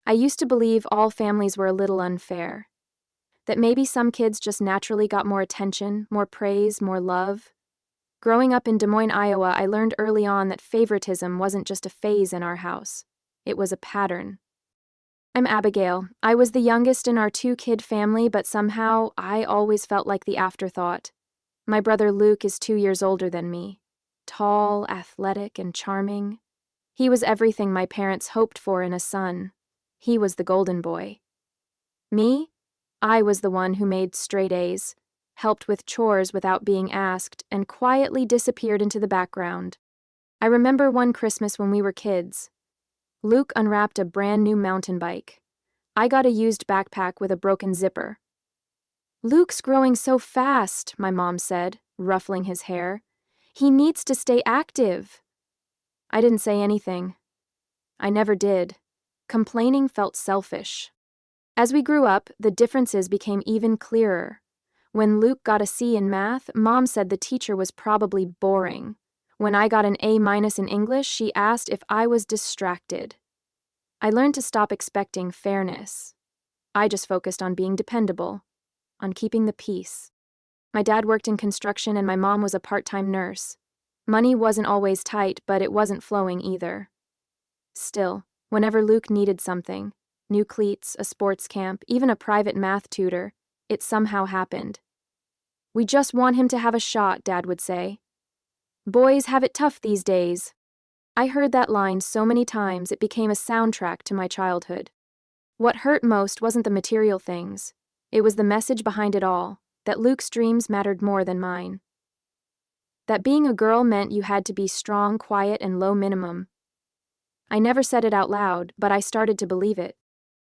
I used to believe all families were a little unfair, that maybe some kids just naturally got more attention, more praise, more love. Growing up in Des Moines, Iowa, I learned early on that favoritism wasn't just a phase in our house. It was a pattern. I'm Abigail. I was the youngest in our two-kid family, but somehow I always felt like the afterthought. My brother Luke is 2 years older than me. Tall, athletic, and charming. He was everything my parents hoped for in a son. He was the golden boy. Me? I was the one who made straight A's, helped with chores without being asked, and quietly disappeared into the background. I remember one Christmas when we were kids. Luke unwrapped a brand new mountain bike. I got a used backpack with a broken zipper. "Luke's growing so fast," my mom said, ruffling his hair. "He needs to stay active." I didn't say anything. I never did. Complaining felt selfish. As we grew up, the differences became even clearer. When Luke got a C in math, Mom said the teacher was probably boring. When I got an A- in English, she asked if I was distracted. I learned to stop expecting fairness. I just focused on being dependable, on keeping the peace. My dad worked in construction and my mom was a part-time nurse. Money wasn't always tight, but it wasn't flowing either. Still, whenever Luke needed something, new cleats, a sports camp, even a private math tutor, it somehow happened. "We just want him to have a shot," Dad would say. "Boys have it tough these days." I heard that line so many times it became a soundtrack to my childhood. What hurt most wasn't the material things. It was the message behind it all, that Luke's dreams mattered more than mine. That being a girl meant you had to be strong, quiet, and low minimum. I never said it out loud, but I started to believe it.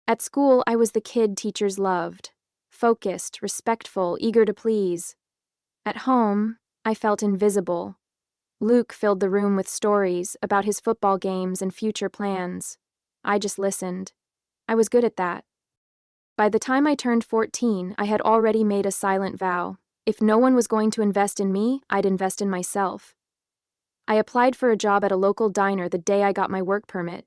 At school, I was the kid teachers loved. Focused, respectful, eager to please. At home, I felt invisible. Luke filled the room with stories about his football games and future plans. I just listened. I was good at that. By the time I turned 14, I had already made a silent vow. If no one was going to invest in me, I'd invest in myself. I applied for a job at a local diner the day I got my work permit.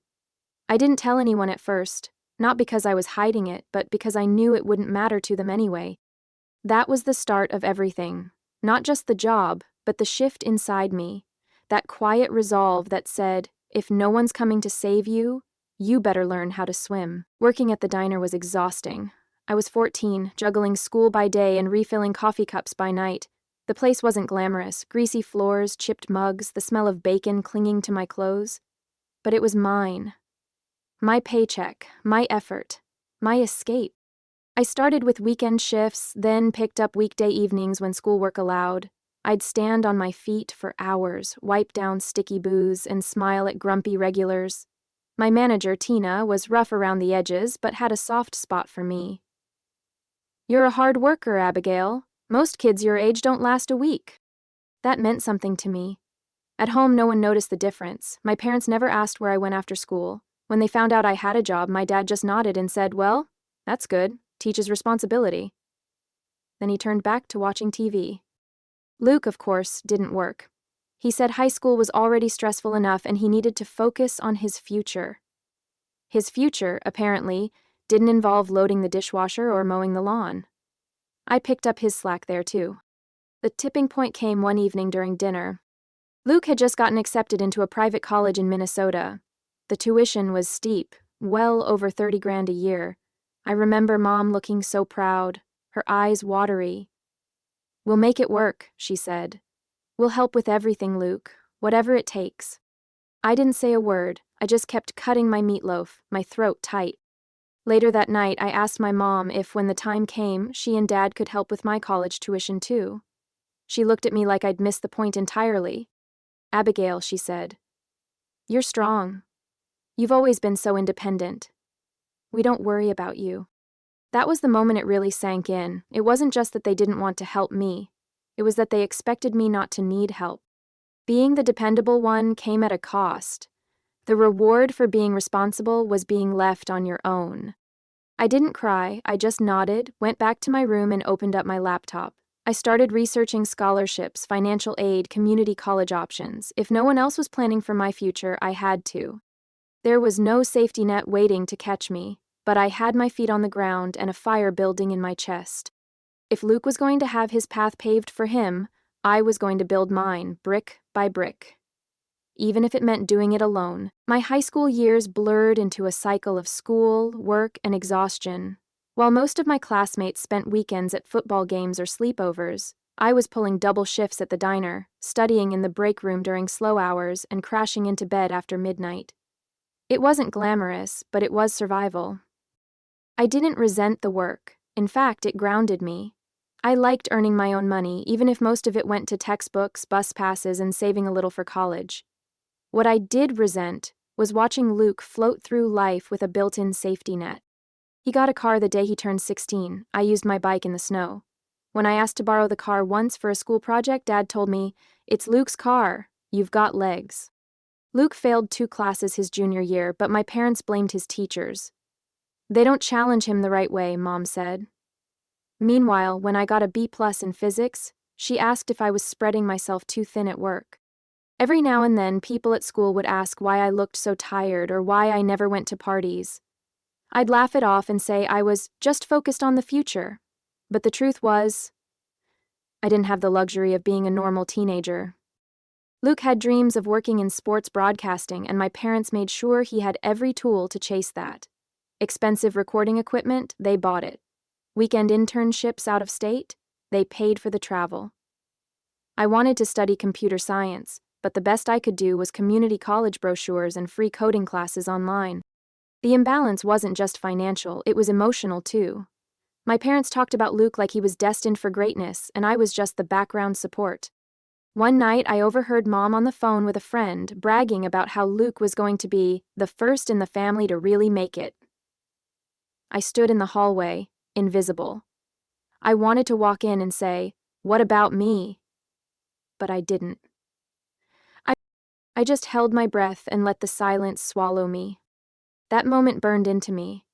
I didn't tell anyone at first, not because I was hiding it, but because I knew it wouldn't matter to them anyway. That was the start of everything. Not just the job, but the shift inside me. That quiet resolve that said, if no one's coming to save you, you better learn how to swim. Working at the diner was exhausting. I was 14, juggling school by day and refilling coffee cups by night. The place wasn't glamorous, greasy floors, chipped mugs, the smell of bacon clinging to my clothes. But it was mine. My paycheck, my effort, my escape. I started with weekend shifts, then picked up weekday evenings when schoolwork allowed. I'd stand on my feet for hours, wipe down sticky booze, and smile at grumpy regulars. My manager, Tina, was rough around the edges, but had a soft spot for me. "You're a hard worker, Abigail. Most kids your age don't last a week." That meant something to me. At home, no one noticed the difference. My parents never asked where I went after school. When they found out I had a job, my dad just nodded and said, "Well, that's good. Teaches responsibility." Then he turned back to watching TV. Luke, of course, didn't work. He said high school was already stressful enough and he needed to focus on his future. His future, apparently, didn't involve loading the dishwasher or mowing the lawn. I picked up his slack there, too. The tipping point came one evening during dinner. Luke had just gotten accepted into a private college in Minnesota. The tuition was steep, well over 30 grand a year. I remember Mom looking so proud, her eyes watery. "We'll make it work," she said. "We'll help with everything, Luke, whatever it takes." I didn't say a word. I just kept cutting my meatloaf, my throat tight. Later that night, I asked my mom if, when the time came, she and Dad could help with my college tuition too. She looked at me like I'd missed the point entirely. "Abigail," she said, "you're strong. You've always been so independent. We don't worry about you." That was the moment it really sank in. It wasn't just that they didn't want to help me. It was that they expected me not to need help. Being the dependable one came at a cost. The reward for being responsible was being left on your own. I didn't cry, I just nodded, went back to my room and opened up my laptop. I started researching scholarships, financial aid, community college options. If no one else was planning for my future, I had to. There was no safety net waiting to catch me, but I had my feet on the ground and a fire building in my chest. If Luke was going to have his path paved for him, I was going to build mine, brick by brick. Even if it meant doing it alone. My high school years blurred into a cycle of school, work, and exhaustion. While most of my classmates spent weekends at football games or sleepovers, I was pulling double shifts at the diner, studying in the break room during slow hours, and crashing into bed after midnight. It wasn't glamorous, but it was survival. I didn't resent the work. In fact, it grounded me. I liked earning my own money, even if most of it went to textbooks, bus passes, and saving a little for college. What I did resent was watching Luke float through life with a built-in safety net. He got a car the day he turned 16. I used my bike in the snow. When I asked to borrow the car once for a school project, Dad told me, "It's Luke's car. You've got legs." Luke failed 2 classes his junior year, but my parents blamed his teachers. "They don't challenge him the right way," Mom said. Meanwhile, when I got a B+ in physics, she asked if I was spreading myself too thin at work. Every now and then, people at school would ask why I looked so tired or why I never went to parties. I'd laugh it off and say I was just focused on the future. But the truth was, I didn't have the luxury of being a normal teenager. Luke had dreams of working in sports broadcasting, and my parents made sure he had every tool to chase that. Expensive recording equipment, they bought it. Weekend internships out of state, they paid for the travel. I wanted to study computer science, but the best I could do was community college brochures and free coding classes online. The imbalance wasn't just financial, it was emotional too. My parents talked about Luke like he was destined for greatness, and I was just the background support. One night, I overheard Mom on the phone with a friend bragging about how Luke was going to be the first in the family to really make it. I stood in the hallway, invisible. I wanted to walk in and say, "What about me?" But I didn't. I just held my breath and let the silence swallow me. That moment burned into me.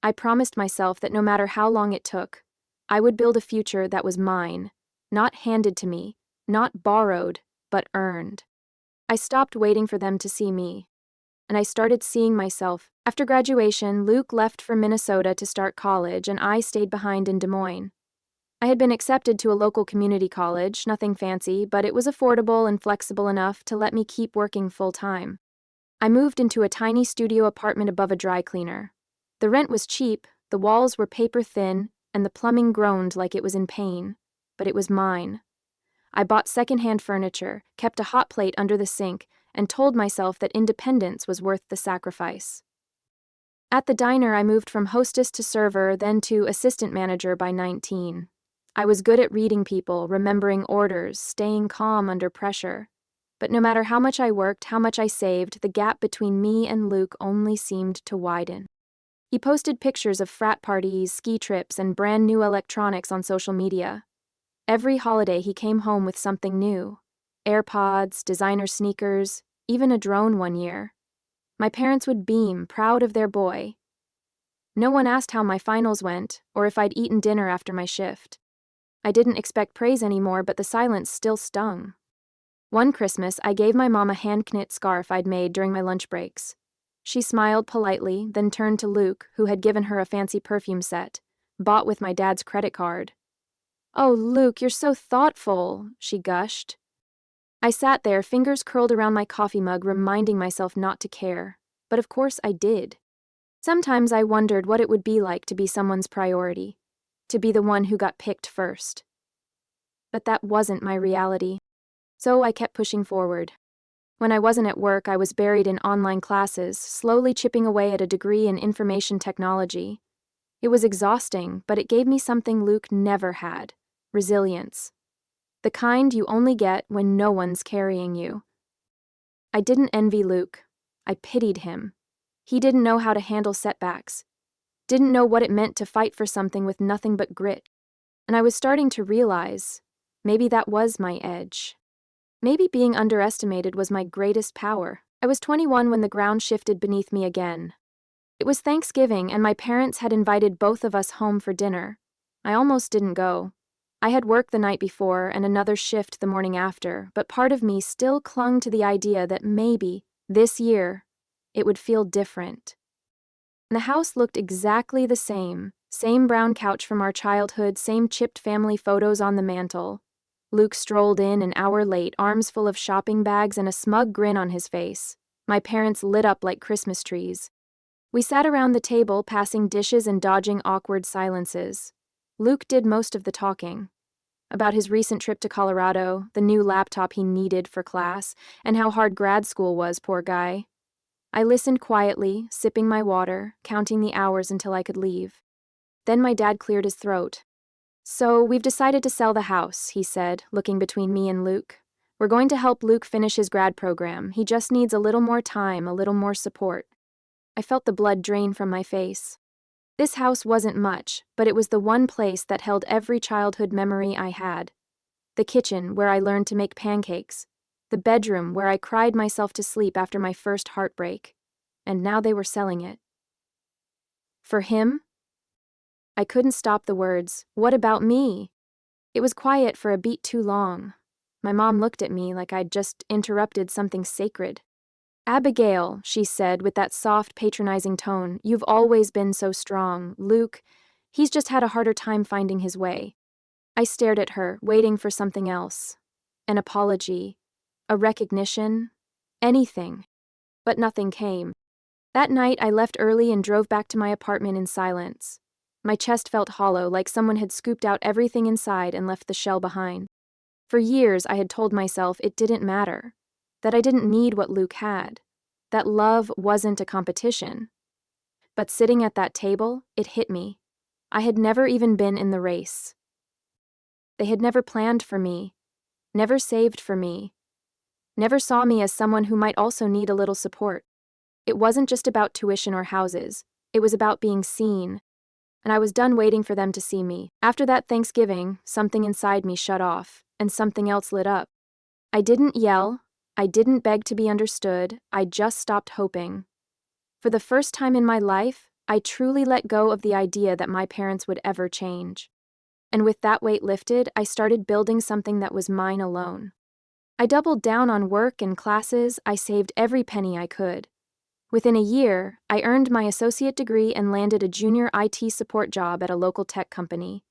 I promised myself that no matter how long it took, I would build a future that was mine, not handed to me, not borrowed, but earned. I stopped waiting for them to see me, and I started seeing myself. After graduation, Luke left for Minnesota to start college, and I stayed behind in Des Moines. I had been accepted to a local community college, nothing fancy, but it was affordable and flexible enough to let me keep working full-time. I moved into a tiny studio apartment above a dry cleaner. The rent was cheap, the walls were paper-thin, and the plumbing groaned like it was in pain. But it was mine. I bought secondhand furniture, kept a hot plate under the sink, and told myself that independence was worth the sacrifice. At the diner, I moved from hostess to server, then to assistant manager by 19. I was good at reading people, remembering orders, staying calm under pressure. But no matter how much I worked, how much I saved, the gap between me and Luke only seemed to widen. He posted pictures of frat parties, ski trips, and brand new electronics on social media. Every holiday he came home with something new. AirPods, designer sneakers, even a drone one year. My parents would beam, proud of their boy. No one asked how my finals went, or if I'd eaten dinner after my shift. I didn't expect praise anymore, but the silence still stung. One Christmas, I gave my mom a hand-knit scarf I'd made during my lunch breaks. She smiled politely, then turned to Luke, who had given her a fancy perfume set, bought with my dad's credit card. "Oh, Luke, you're so thoughtful," she gushed. I sat there, fingers curled around my coffee mug, reminding myself not to care. But of course I did. Sometimes I wondered what it would be like to be someone's priority, to be the one who got picked first. But that wasn't my reality. So I kept pushing forward. When I wasn't at work, I was buried in online classes, slowly chipping away at a degree in information technology. It was exhausting, but it gave me something Luke never had: resilience. The kind you only get when no one's carrying you. I didn't envy Luke. I pitied him. He didn't know how to handle setbacks. Didn't know what it meant to fight for something with nothing but grit. And I was starting to realize, maybe that was my edge. Maybe being underestimated was my greatest power. I was 21 when the ground shifted beneath me again. It was Thanksgiving, and my parents had invited both of us home for dinner. I almost didn't go. I had work the night before and another shift the morning after, but part of me still clung to the idea that maybe, this year, it would feel different. The house looked exactly the same brown couch from our childhood, same chipped family photos on the mantel. Luke strolled in an hour late, arms full of shopping bags and a smug grin on his face. My parents lit up like Christmas trees. We sat around the table, passing dishes and dodging awkward silences. Luke did most of the talking. About his recent trip to Colorado, the new laptop he needed for class, and how hard grad school was, poor guy. I listened quietly, sipping my water, counting the hours until I could leave. Then my dad cleared his throat. "So, we've decided to sell the house," he said, looking between me and Luke. "We're going to help Luke finish his grad program. He just needs a little more time, a little more support." I felt the blood drain from my face. This house wasn't much, but it was the one place that held every childhood memory I had. The kitchen, where I learned to make pancakes. The bedroom, where I cried myself to sleep after my first heartbreak. And now they were selling it. For him? I couldn't stop the words. What about me? It was quiet for a beat too long. My mom looked at me like I'd just interrupted something sacred. "Abigail," she said with that soft, patronizing tone, "you've always been so strong. Luke, he's just had a harder time finding his way." I stared at her, waiting for something else. An apology. A recognition. Anything. But nothing came. That night, I left early and drove back to my apartment in silence. My chest felt hollow, like someone had scooped out everything inside and left the shell behind. For years, I had told myself it didn't matter. That I didn't need what Luke had. That love wasn't a competition. But sitting at that table, it hit me. I had never even been in the race. They had never planned for me. Never saved for me. Never saw me as someone who might also need a little support. It wasn't just about tuition or houses. It was about being seen. And I was done waiting for them to see me. After that Thanksgiving, something inside me shut off, and something else lit up. I didn't yell. I didn't beg to be understood. I just stopped hoping. For the first time in my life, I truly let go of the idea that my parents would ever change. And with that weight lifted, I started building something that was mine alone. I doubled down on work and classes. I saved every penny I could. Within a year, I earned my associate degree and landed a junior IT support job at a local tech company.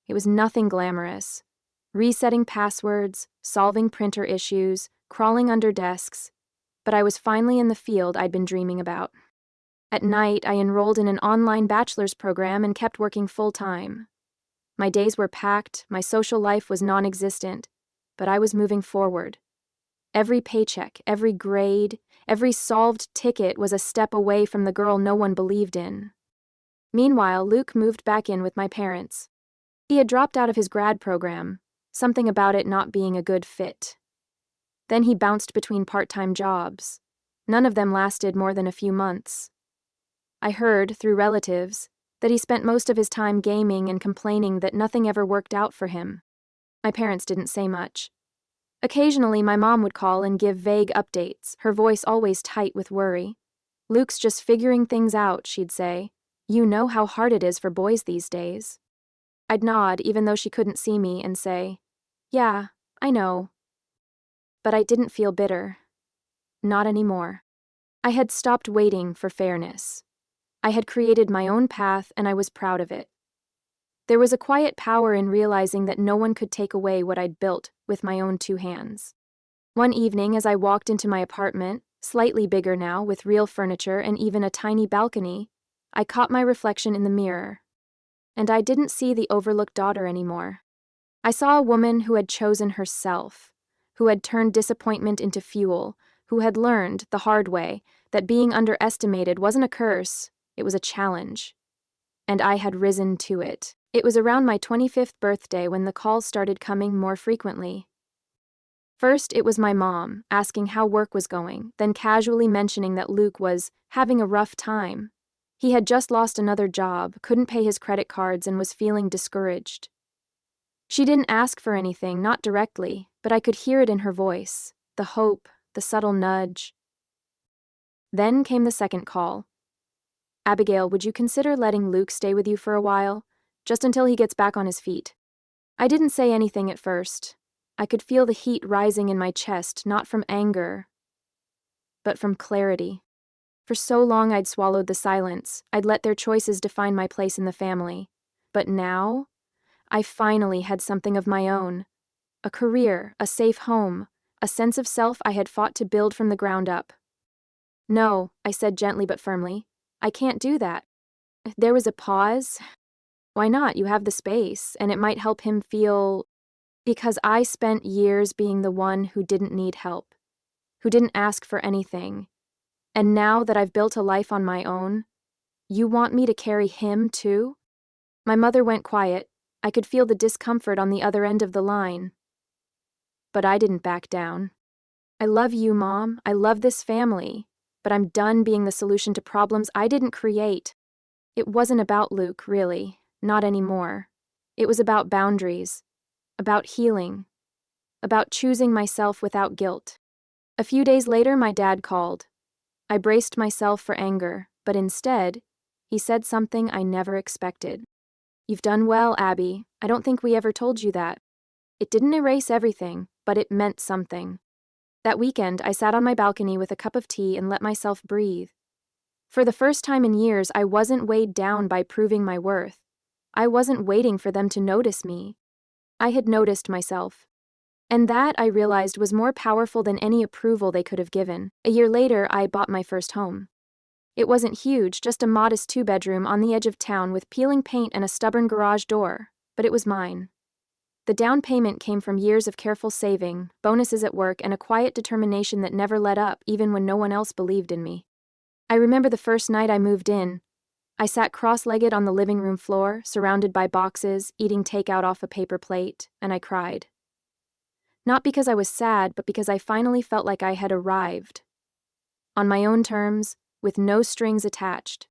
It was nothing glamorous. Resetting passwords, solving printer issues, crawling under desks. But I was finally in the field I'd been dreaming about. At night, I enrolled in an online bachelor's program and kept working full-time. My days were packed, my social life was non-existent, but I was moving forward. Every paycheck, every grade, every solved ticket was a step away from the girl no one believed in. Meanwhile, Luke moved back in with my parents. He had dropped out of his grad program, something about it not being a good fit. Then he bounced between part-time jobs. None of them lasted more than a few months. I heard, through relatives, that he spent most of his time gaming and complaining that nothing ever worked out for him. My parents didn't say much. Occasionally, my mom would call and give vague updates, her voice always tight with worry. "Luke's just figuring things out," she'd say. "You know how hard it is for boys these days." I'd nod, even though she couldn't see me, and say, "Yeah, I know." But I didn't feel bitter. Not anymore. I had stopped waiting for fairness. I had created my own path, and I was proud of it. There was a quiet power in realizing that no one could take away what I'd built with my own two hands. One evening, as I walked into my apartment, slightly bigger now, with real furniture and even a tiny balcony, I caught my reflection in the mirror. And I didn't see the overlooked daughter anymore. I saw a woman who had chosen herself, who had turned disappointment into fuel, who had learned, the hard way, that being underestimated wasn't a curse, it was a challenge. And I had risen to it. It was around my 25th birthday when the calls started coming more frequently. First, it was my mom, asking how work was going, then casually mentioning that Luke was having a rough time. He had just lost another job, couldn't pay his credit cards, and was feeling discouraged. She didn't ask for anything, not directly, but I could hear it in her voice, the hope, the subtle nudge. Then came the second call. "Abigail, would you consider letting Luke stay with you for a while? Just until he gets back on his feet." I didn't say anything at first. I could feel the heat rising in my chest, not from anger, but from clarity. For so long I'd swallowed the silence, I'd let their choices define my place in the family. But now, I finally had something of my own. A career, a safe home, a sense of self I had fought to build from the ground up. No, I said gently but firmly. I can't do that. There was a pause. Why not? You have the space, and it might help him feel. Because I spent years being the one who didn't need help, who didn't ask for anything. And now that I've built a life on my own, you want me to carry him too? My mother went quiet. I could feel the discomfort on the other end of the line. But I didn't back down. I love you, Mom. I love this family. But I'm done being the solution to problems I didn't create. It wasn't about Luke, really. Not anymore. It was about boundaries. About healing. About choosing myself without guilt. A few days later, my dad called. I braced myself for anger, but instead, he said something I never expected. You've done well, Abby. I don't think we ever told you that. It didn't erase everything, but it meant something. That weekend, I sat on my balcony with a cup of tea and let myself breathe. For the first time in years, I wasn't weighed down by proving my worth. I wasn't waiting for them to notice me. I had noticed myself. And that, I realized, was more powerful than any approval they could have given. A year later, I bought my first home. It wasn't huge, just a modest 2-bedroom on the edge of town with peeling paint and a stubborn garage door, but it was mine. The down payment came from years of careful saving, bonuses at work, and a quiet determination that never let up, even when no one else believed in me. I remember the first night I moved in. I sat cross-legged on the living room floor, surrounded by boxes, eating takeout off a paper plate, and I cried. Not because I was sad, but because I finally felt like I had arrived. On my own terms, with no strings attached.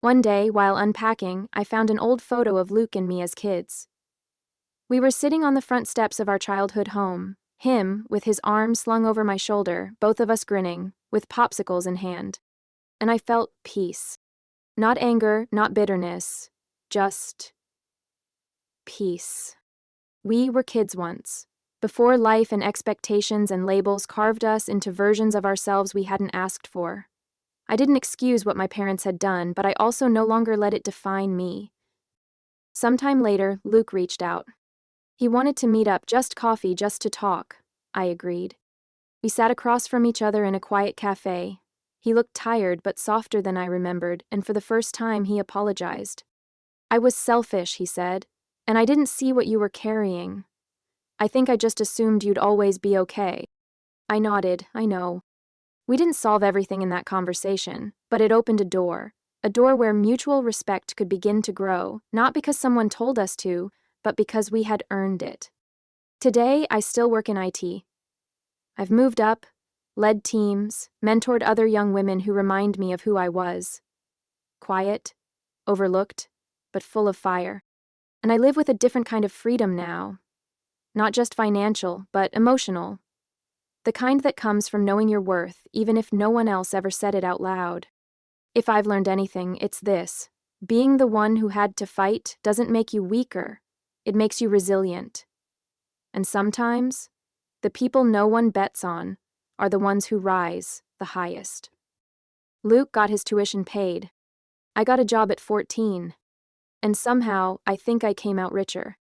One day, while unpacking, I found an old photo of Luke and me as kids. We were sitting on the front steps of our childhood home, him, with his arm slung over my shoulder, both of us grinning, with popsicles in hand. And I felt peace. Not anger, not bitterness, just peace. We were kids once, before life and expectations and labels carved us into versions of ourselves we hadn't asked for. I didn't excuse what my parents had done, but I also no longer let it define me. Sometime later, Luke reached out. He wanted to meet up, just coffee, just to talk. I agreed. We sat across from each other in a quiet cafe. He looked tired but softer than I remembered, and for the first time he apologized. I was selfish, he said, and I didn't see what you were carrying. I think I just assumed you'd always be okay. I nodded, I know. We didn't solve everything in that conversation, but it opened a door where mutual respect could begin to grow, not because someone told us to, but because we had earned it. Today, I still work in IT. I've moved up, led teams, mentored other young women who remind me of who I was. Quiet, overlooked, but full of fire. And I live with a different kind of freedom now. Not just financial, but emotional. The kind that comes from knowing your worth, even if no one else ever said it out loud. If I've learned anything, it's this. Being the one who had to fight doesn't make you weaker. It makes you resilient. And sometimes, the people no one bets on are the ones who rise the highest. Luke got his tuition paid. I got a job at 14. And somehow, I think I came out richer.